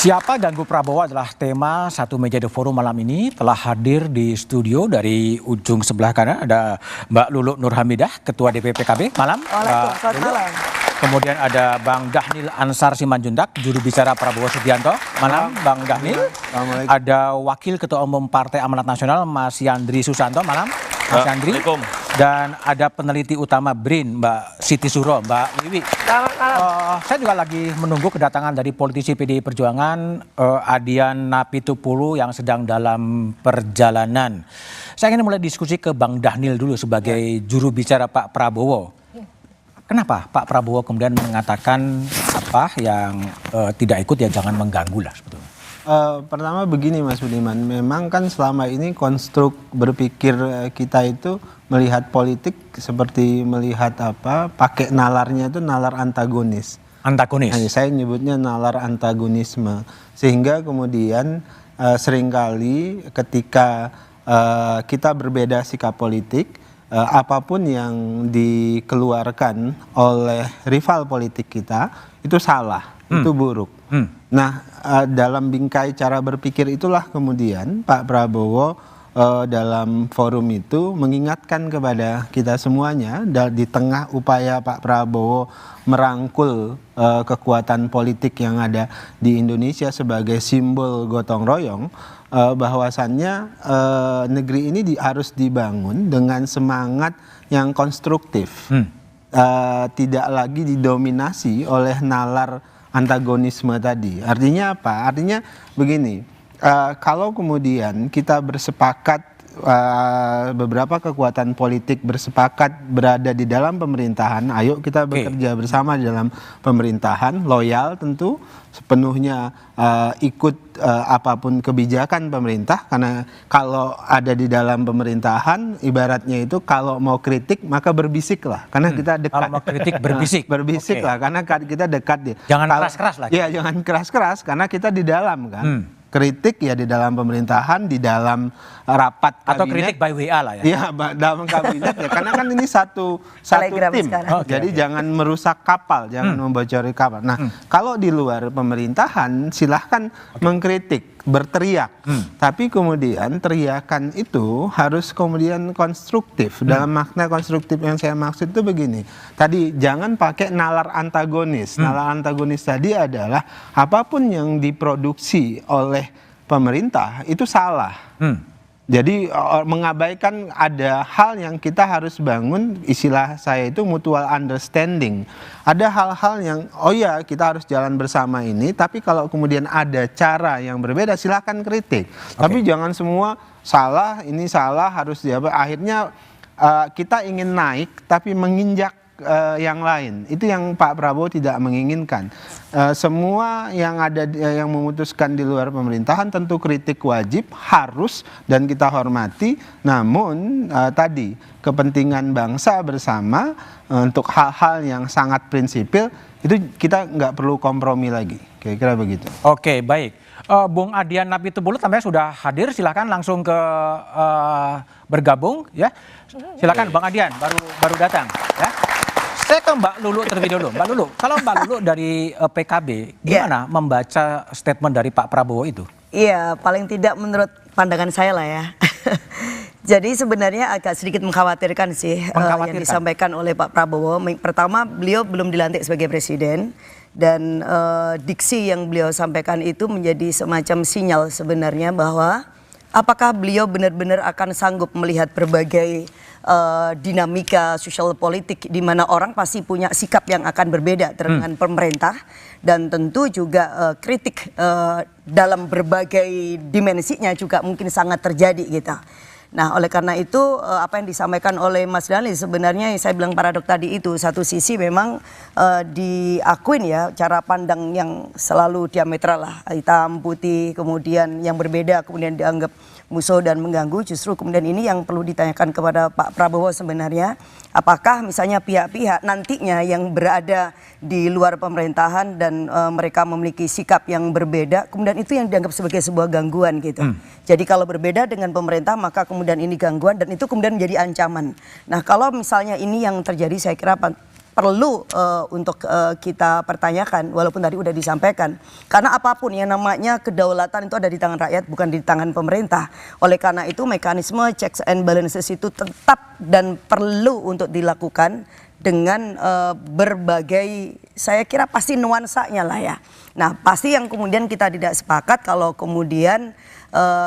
Siapa ganggu Prabowo adalah tema satu meja The Forum malam ini. Telah hadir di studio dari ujung sebelah kanan ada Mbak Luluk Nurhamidah, Ketua DPP PKB. Malam. Waalaikumsalam. Malam. Kemudian ada Bang Dhanil Ansar Simanjuntak, juru bicara Prabowo Subianto. Malam, Bang Dhanil. Ada Wakil Ketua Umum Partai Amanat Nasional, Mas Yandri Susanto. Malam, Mas Yandri. Dan ada peneliti utama BRIN, Mbak Siti Suro, Mbak Wiwi. Saya juga lagi menunggu kedatangan dari politisi PDI Perjuangan, Adian Napitupulu yang sedang dalam perjalanan. Saya ingin mulai diskusi ke Bang Dhanil dulu sebagai juru bicara Pak Prabowo. Kenapa Pak Prabowo kemudian mengatakan apa yang tidak ikut ya jangan mengganggu lah sebetulnya? Pertama begini Mas Budiman, memang kan selama ini konstruk berpikir kita itu melihat politik seperti melihat pakai nalarnya itu nalar antagonis. Antagonis? Saya nyebutnya nalar antagonisme. Sehingga kemudian seringkali ketika kita berbeda sikap politik, apapun yang dikeluarkan oleh rival politik kita itu salah, itu buruk. Nah, dalam bingkai cara berpikir itulah kemudian Pak Prabowo dalam forum itu mengingatkan kepada kita semuanya di tengah upaya Pak Prabowo merangkul kekuatan politik yang ada di Indonesia sebagai simbol gotong royong, bahwasannya negeri ini harus dibangun dengan semangat yang konstruktif, tidak lagi didominasi oleh nalar antagonisme tadi. Artinya apa? Artinya begini, kalau kemudian kita bersepakat, beberapa kekuatan politik bersepakat berada di dalam pemerintahan, ayo kita bekerja bersama di dalam pemerintahan, loyal tentu, sepenuhnya ikut apapun kebijakan pemerintah, karena kalau ada di dalam pemerintahan, ibaratnya itu kalau mau kritik maka berbisiklah, karena kita dekat. Kalau mau kritik berbisik? Berbisiklah, karena kita dekat. Jangan keras-keras lagi? Ya, jangan keras-keras, karena kita di dalam kan. Kritik ya di dalam pemerintahan, di dalam rapat kabinet. Atau kritik by WA lah ya? Iya, dalam kabinet ya, karena kan ini satu tim. Jadi jangan merusak kapal, jangan membocori kapal. Nah, kalau di luar pemerintahan silahkan mengkritik, berteriak. Tapi kemudian teriakan itu harus kemudian konstruktif. Dalam makna konstruktif yang saya maksud itu begini. Tadi jangan pakai nalar antagonis. Nalar antagonis tadi adalah apapun yang diproduksi oleh pemerintah itu salah. Jadi mengabaikan ada hal yang kita harus bangun, istilah saya itu mutual understanding. Ada hal-hal yang kita harus jalan bersama ini, tapi kalau kemudian ada cara yang berbeda silahkan kritik. Tapi jangan semua salah, ini salah, harus akhirnya kita ingin naik tapi menginjak yang lain. Itu yang Pak Prabowo tidak menginginkan. Semua yang ada yang memutuskan di luar pemerintahan tentu kritik wajib, harus, dan kita hormati. Namun tadi kepentingan bangsa bersama untuk hal-hal yang sangat prinsipil itu kita nggak perlu kompromi lagi. Kira-kira begitu. Oke, baik. Bung Adian Napitupulu tampaknya sudah hadir. Silakan langsung ke bergabung ya. Silakan Bang Adian, baru datang ya. Saya ke Mbak Luluk terlebih dulu. Mbak Luluk, kalau Mbak Luluk dari PKB, gimana membaca statement dari Pak Prabowo itu? Iya, paling tidak menurut pandangan saya lah ya. Jadi sebenarnya agak sedikit mengkhawatirkan sih yang disampaikan oleh Pak Prabowo. Pertama, beliau belum dilantik sebagai presiden. Dan diksi yang beliau sampaikan itu menjadi semacam sinyal sebenarnya bahwa apakah beliau benar-benar akan sanggup melihat berbagai dinamika sosial politik di mana orang pasti punya sikap yang akan berbeda dengan pemerintah, dan tentu juga kritik dalam berbagai dimensinya juga mungkin sangat terjadi gitu. Nah, oleh karena itu apa yang disampaikan oleh Mas Dhanil sebenarnya yang saya bilang paradok tadi itu, satu sisi memang diakuin ya cara pandang yang selalu diametral lah, hitam putih, kemudian yang berbeda kemudian dianggap musuh dan mengganggu. Justru kemudian ini yang perlu ditanyakan kepada Pak Prabowo sebenarnya, apakah misalnya pihak-pihak nantinya yang berada di luar pemerintahan dan mereka memiliki sikap yang berbeda, kemudian itu yang dianggap sebagai sebuah gangguan gitu. Jadi kalau berbeda dengan pemerintah maka kemudian ini gangguan dan itu kemudian menjadi ancaman. Nah, kalau misalnya ini yang terjadi, saya kira perlu untuk kita pertanyakan, walaupun tadi udah disampaikan. Karena apapun yang namanya kedaulatan itu ada di tangan rakyat, bukan di tangan pemerintah. Oleh karena itu mekanisme checks and balances itu tetap dan perlu untuk dilakukan dengan berbagai, saya kira pasti nuansanya lah ya. Nah pasti yang kemudian kita tidak sepakat kalau kemudian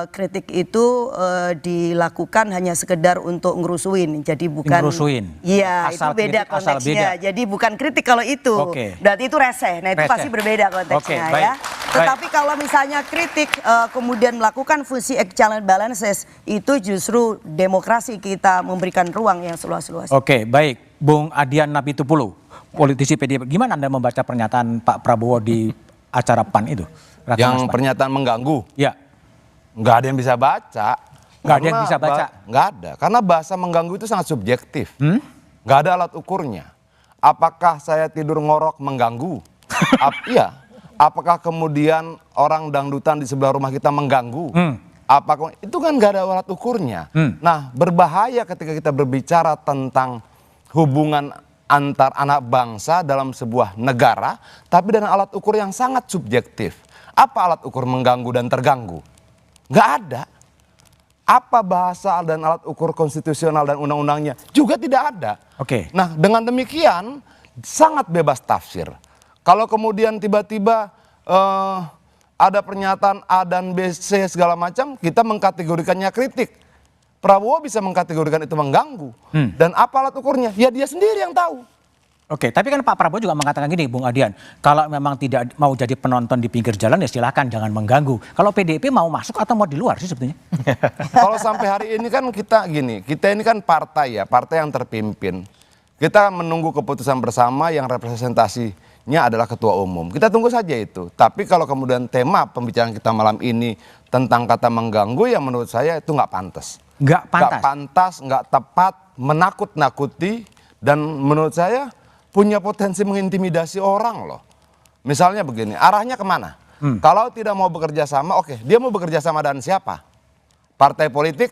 kritik itu dilakukan hanya sekedar untuk ngerusuin, jadi bukan. Ngerusuin. Iya, itu beda konteksnya. Jadi bukan kritik kalau itu. Berarti itu reseh. Nah itu pasti berbeda konteksnya ya. Tetapi kalau misalnya kritik kemudian melakukan fungsi check and balances, itu justru demokrasi kita memberikan ruang yang seluas-luas. Oke, baik. Bung Adian Napitupulu, politisi PDIP, gimana Anda membaca pernyataan Pak Prabowo di acara PAN itu? Yang pernyataan mengganggu? Ya. Nggak ada yang bisa baca. Nggak ada yang bisa baca? Nggak ada, karena bahasa mengganggu itu sangat subjektif. Nggak ada alat ukurnya. Apakah saya tidur ngorok mengganggu? Iya. Apakah kemudian orang dangdutan di sebelah rumah kita mengganggu? Apakah itu kan nggak ada alat ukurnya. Nah, berbahaya ketika kita berbicara tentang hubungan antar anak bangsa dalam sebuah negara, tapi dengan alat ukur yang sangat subjektif. Apa alat ukur mengganggu dan terganggu? Nggak ada. Apa bahasa dan alat ukur konstitusional dan undang-undangnya? Juga tidak ada. Oke. Nah, dengan demikian sangat bebas tafsir. Kalau kemudian tiba-tiba ada pernyataan A dan B, C segala macam, kita mengkategorikannya kritik. Prabowo bisa mengkategorikan itu mengganggu. Dan apa alat ukurnya? Ya dia sendiri yang tahu. Oke, tapi kan Pak Prabowo juga mengatakan gini, Bung Adian, kalau memang tidak mau jadi penonton di pinggir jalan ya silakan, jangan mengganggu. Kalau PDIP mau masuk atau mau di luar sih sebetulnya? Kalau sampai hari ini kan kita gini, kita ini kan partai ya, partai yang terpimpin. Kita menunggu keputusan bersama yang representasinya adalah ketua umum. Kita tunggu saja itu. Tapi kalau kemudian tema pembicaraan kita malam ini tentang kata mengganggu, ya menurut saya itu nggak pantas. Nggak pantas? Nggak pantas, nggak tepat, menakut-nakuti, dan menurut saya punya potensi mengintimidasi orang loh. Misalnya begini, arahnya kemana? Kalau tidak mau bekerja sama, oke, dia mau bekerja sama dengan siapa? Partai politik,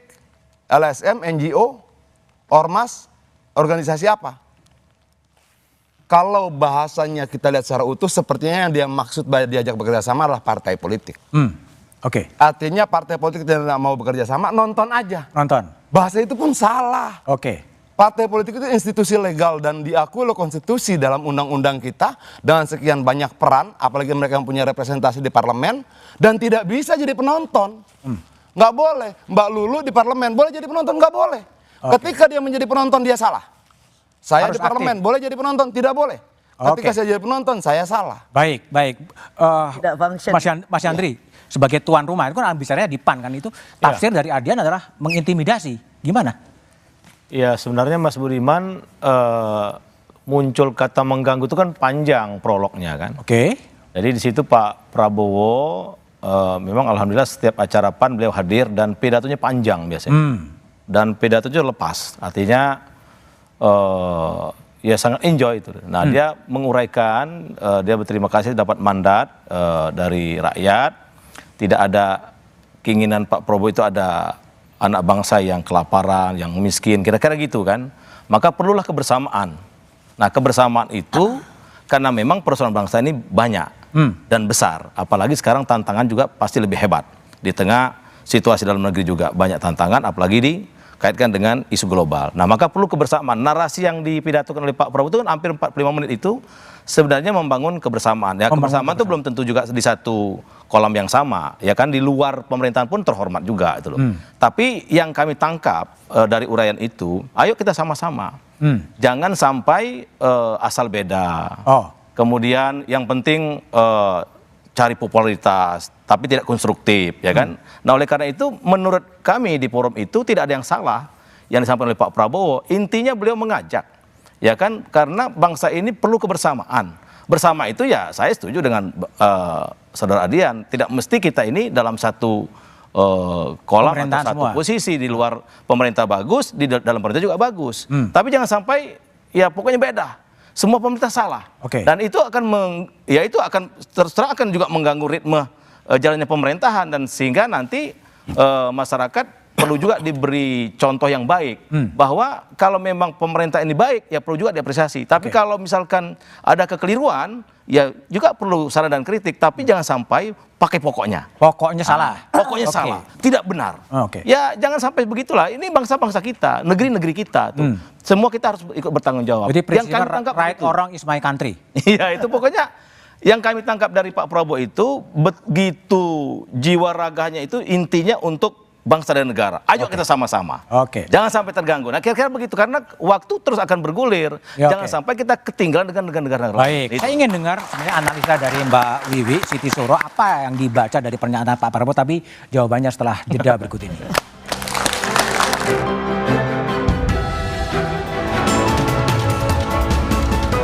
LSM, NGO, Ormas, organisasi apa? Kalau bahasanya kita lihat secara utuh, sepertinya yang dia maksud diajak bekerja sama adalah partai politik. Oke. Artinya partai politik tidak mau bekerja sama, nonton aja. Nonton. Bahasa itu pun salah. Oke. Partai politik itu institusi legal dan diakui oleh konstitusi dalam undang-undang kita dengan sekian banyak peran, apalagi mereka yang punya representasi di parlemen, dan tidak bisa jadi penonton. Nggak boleh. Mbak Lulu di parlemen boleh jadi penonton, nggak boleh. Ketika dia menjadi penonton dia salah. Saya Harus di parlemen boleh jadi penonton, tidak boleh. Ketika saya jadi penonton saya salah. Baik, baik. Tidak function. Mas Yandri, sebagai tuan rumah itu kan bicaranya di PAN kan, itu tafsir dari Adian adalah mengintimidasi. Gimana? Ya sebenarnya Mas Budiman, muncul kata mengganggu itu kan panjang prolognya kan. Oke. Jadi di situ Pak Prabowo memang alhamdulillah setiap acara PAN beliau hadir dan pidatonya panjang biasanya. Dan pidatonya lepas, artinya ya sangat enjoy itu. Nah dia menguraikan, dia berterima kasih dapat mandat dari rakyat. Tidak ada keinginan Pak Prabowo itu ada anak bangsa yang kelaparan, yang miskin, kira-kira gitu kan. Maka perlulah kebersamaan. Nah kebersamaan itu karena memang persoalan bangsa ini banyak dan besar. Apalagi sekarang tantangan juga pasti lebih hebat. Di tengah situasi dalam negeri juga banyak tantangan, apalagi dikaitkan dengan isu global. Nah maka perlu kebersamaan. Narasi yang dipidatokan oleh Pak Prabowo itu kan hampir 45 menit itu sebenarnya membangun kebersamaan. Ya kebersamaan itu belum tentu juga di satu kolam yang sama, ya kan, di luar pemerintahan pun terhormat juga itu loh. Tapi yang kami tangkap dari uraian itu, ayo kita sama-sama. Jangan sampai asal beda. Kemudian yang penting cari popularitas, tapi tidak konstruktif, ya kan. Nah oleh karena itu menurut kami di forum itu tidak ada yang salah yang disampaikan oleh Pak Prabowo. Intinya beliau mengajak, ya kan, karena bangsa ini perlu kebersamaan. Bersama itu ya saya setuju dengan Saudara Adian, tidak mesti kita ini dalam satu kolam atau satu posisi. Di luar pemerintah bagus, di dalam pemerintah juga bagus. Tapi jangan sampai ya pokoknya beda. Semua pemerintah salah. Dan itu akan itu akan terserah akan juga mengganggu ritme jalannya pemerintahan, dan sehingga nanti masyarakat perlu juga diberi contoh yang baik bahwa kalau memang pemerintah ini baik ya perlu juga diapresiasi. Tapi kalau misalkan ada kekeliruan ya juga perlu saran dan kritik, tapi jangan sampai pakai pokoknya. Pokoknya salah. Pokoknya salah, tidak benar. Oke. Ya jangan sampai begitulah. Ini bangsa-bangsa kita, negeri-negeri kita tuh. Semua kita harus ikut bertanggung jawab. Jadi Yang prinsipnya kami tangkap right itu. orang is my country. Iya, itu pokoknya yang kami tangkap dari Pak Prabowo itu begitu jiwa raganya itu intinya untuk bangsa dan negara. Ayo kita sama-sama. Oke. Jangan sampai terganggu. Nah, kira-kira begitu karena waktu terus akan bergulir. Ya, Jangan oke. sampai kita ketinggalan dengan negara-negara lain. Baik, saya ingin dengar sebenarnya analisa dari Mbak Wiwi Siti Soro apa yang dibaca dari pernyataan Pak Prabowo, tapi jawabannya setelah jeda berikut ini.